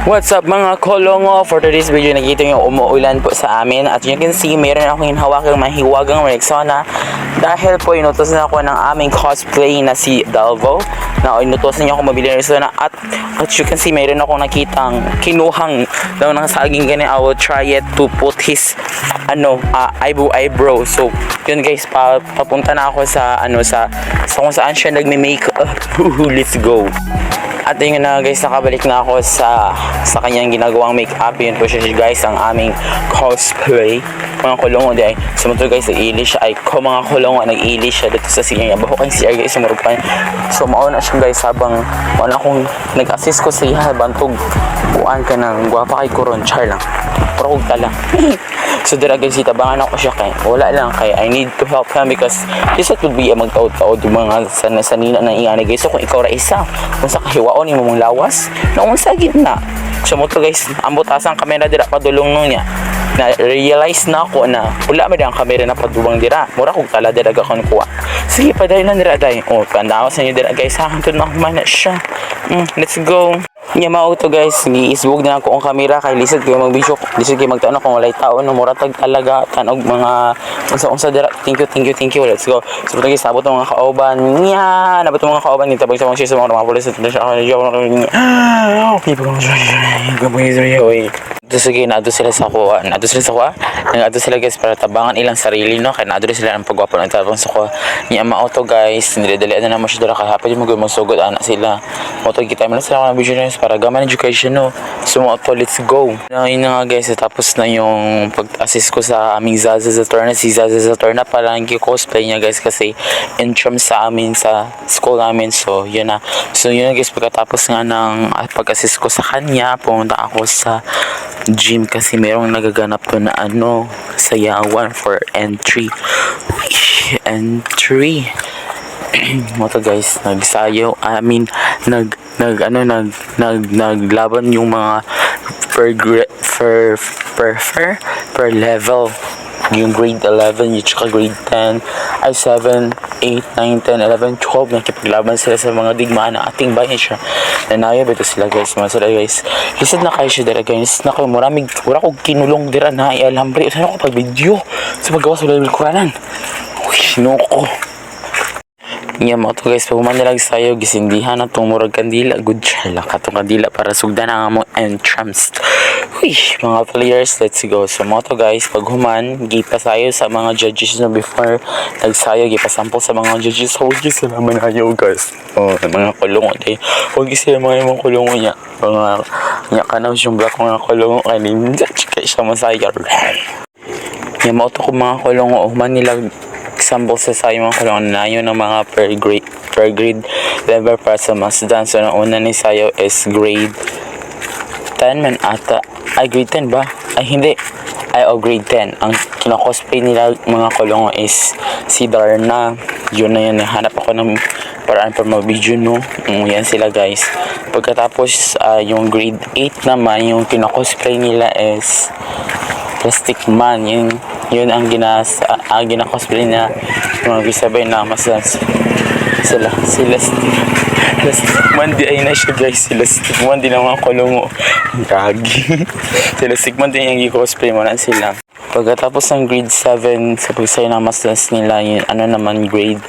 What's up mga kolongo? For today's video, nakita nyo umuulan po sa amin. At you can see, mayroon akong hinhawakang mahiwagang Rexona. Dahil po inutosan ako ng aming cosplay na si Dalvo. Na inutosan niya ako mabili ng Rexona. At you can see, mayroon akong nakitang kinuhang daw ng saging ganyan. I will try it to put his eyebrow. So yun guys, papunta na ako sa kung saan siya nagme-makeup. Let's go. At yun na guys, nakabalik na ako sa kanyang ginagawang make-up. Yun po siya guys, ang aming cosplay. Mga kulungo di ay sumunod guys, nag-iili siya. Ay ko mga kulungo, nag-iili siya dito sa CR niya. Baho kayong CR guys, sumurog pa niya. So mauna siya guys, habang mauna akong nag-assist ko sa iya. Bantog, buwan ka ng guwapa kay Coron. Char lang. Pero huwag ka lang. So dira guys, itabangan ako siya kay wala lang kay I need to help him because this would be magtaod-taod yung mga sanina ng iyani guys. So kung ikaw ra isa, kung sa kahiwaon ni mong lawas, naon sa gitna. So mo to guys, ang butasang kamera dira padulong nung niya. Na realize na ako na wala man ang kamera na padubang dira. Mura kog tala dira ga kon kuha. Sige pa dai na dira dai. Oh, pandawas sa inyo dira guys. Hangtod na man siya. Let's go. Nya mao to guys, giisbog na ako ang kamera kay lisod kay magbisyo, lisod kay magtaon kung walay tao no mura tag talaga tanog mga unsa dira. Thank you. Let's go. So guys, sabot ang mga kaoban niya, nabot mga kaoban nito pag sa mga mga pulis at siya ako. Sige, naado sila sa kuha. Naado sila guys para tabangan ilang sarili no kay naado sila ang pagwapo ng tabang sa kuha. Nya mao to guys, nilidalian na naman siya dira kay hapon mo sugod ana sila. Moto kita man sila ng visionaries para gaman education no. So moto, let's go. Yun nga guys, tapos na yung pag-assist ko sa aming Zaza Zatorna. Si Zaza Zatorna para nag-cosplay niya guys kasi interim sa amin sa school namin. So yun na. So yun guys, pagkatapos nga ng pag-assist ko sa kanya, pumunta ako sa gym kasi merong nagaganap to na sayawan for entry. Moto guys, naglaban yung mga per level, yung grade 11 yung tsaka grade 10 ay 7, 8, 9, 10, 11, 12 nakipaglaban sila sa mga digmaan ng ating bayan siya. Nanaya ba ito sila guys, mga sila guys, lisod na kayo siya dira guys, na kayo mura kong kinulong dira na alambre. Saan ako pag video sa paggawa sa level kuranan. Noko nga mo to guys, pag manilag sayo gisindihan na itong murag kandila, good try lang katong kandila para sugdan ang among entrance. Mga players, let's go. So mo to guys, pag human gipasayo sa mga judges na before nagsayo, gipasample sa mga judges. Huwag sila manayaw guys, mga kulungo day, huwag sila mga kulungo niya, mga niya kanaw yung black mga kulungo kanin kaya siya masayar. Nga mo to kung mga kulungo human nilag example sa sayo mga kulungan na yun ng mga per grade level para sa Mazdan. So ang una ni sayo is grade 10 man ata. Ay grade 10 ba? Ay hindi. Grade 10. Ang kinakosplay nila mga kulungan is si Darna. Yun na yan. Hanap ako ng paraan para mag-video no. Yan sila guys. Pagkatapos yung grade 8 naman, yung kinakosplay nila is Plastic Man. Yun ang ginakosplay na mga gisabay na masas sila Plastic Man di ay na siya guys. Plastic Man di na mga kulungo gagi. Plastic Man din yung i-cosplay mo na sila. Pagkatapos ng grade 7 sa pagsayo ng masas nila, yun naman grade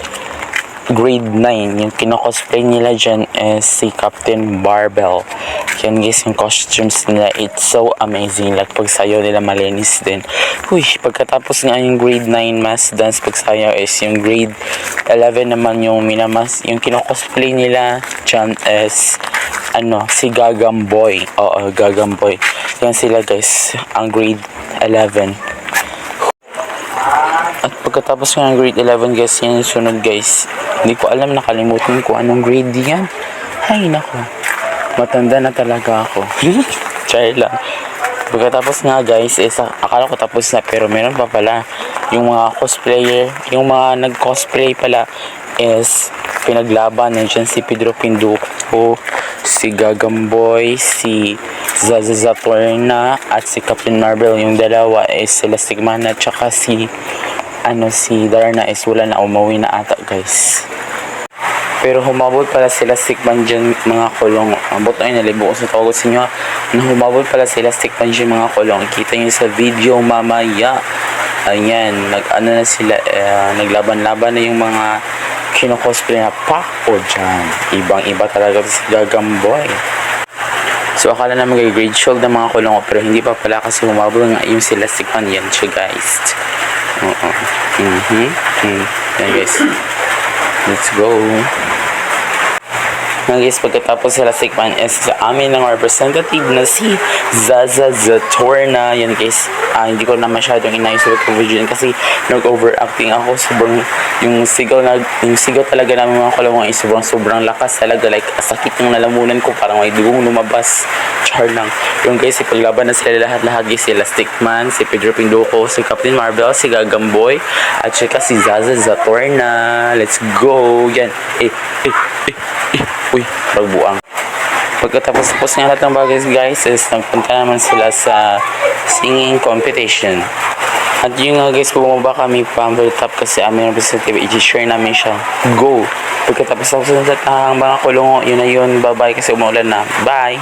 9, yung kinakosplay nila dyan is si Captain Barbell. Yan guys, yung costumes nila, it's so amazing. Like pagsayo nila malinis din. Pagkatapos nga yung grade 9 mass dance pagsayo is yung grade 11 naman yung minamas. Yung kinakosplay nila dyan is si Gagamboy. Gagamboy. Yan sila guys, ang grade 11. At pagkatapos nga ng grade 11 guys, yan yung sunod guys. Hindi ko alam, nakalimutan ko anong grade yan. Ay nako, matanda na talaga ako. Char lang. Pagkatapos nga guys, akala ko tapos na pero meron pa pala. Yung mga cosplayer, yung mga nag-cosplay pala is pinaglaban. Nandiyan si Pedro Pinduco, si Gagamboy, si Zaza Zatorna at si Captain Marvel. Yung dalawa is sila Sigman at saka si Darna is wala na, umuwi na ata guys. Pero humabot pala sila Sigman dyan mga kulong. Ambot na yun, nalibo ko sa tawag sa inyo. Humabol pala sa elastic punch yung mga kulong. Kita nyo sa video mamaya. Ayan, nag-ano na sila, naglaban-laban na yung mga kinocosplay na Paco dyan. Ibang-iba talaga si Gagamboy. So, akala na mag-grade show ng mga kulong ko, pero hindi pa pala kasi humabol nga yung si elastic punch. Yan siya, guys. Yan, guys. Let's go. Ngayon guys, pagkatapos sa Elastic Man is sa amin ng representative na si Zaza Zatorna. Yan guys, hindi ko na masyadong inayos sa video kasi nag-overacting ako. Sobrang yung sigaw talaga namin mga kalawang ay sobrang lakas talaga. Like, sakit ng nalamunan ko, parang may dugong lumabas. Char lang. Yung guys, ipaglaban na sila lahat guys. Si Elastic Man, si Pedro Pinduco, si Captain Marvel, si Gagamboy, at saka si Zaza Zatorna. Let's go! Yan. Uy, pagbuang. Pagkatapos nga lahat ng bagay guys is nagpunta naman sila sa singing competition. At yun nga guys, bumaba kami pa top kasi aming representative, i-share namin siya. Go! Pagkatapos ng mga kulong, yun na yun. Bye-bye kasi umulan na. Bye!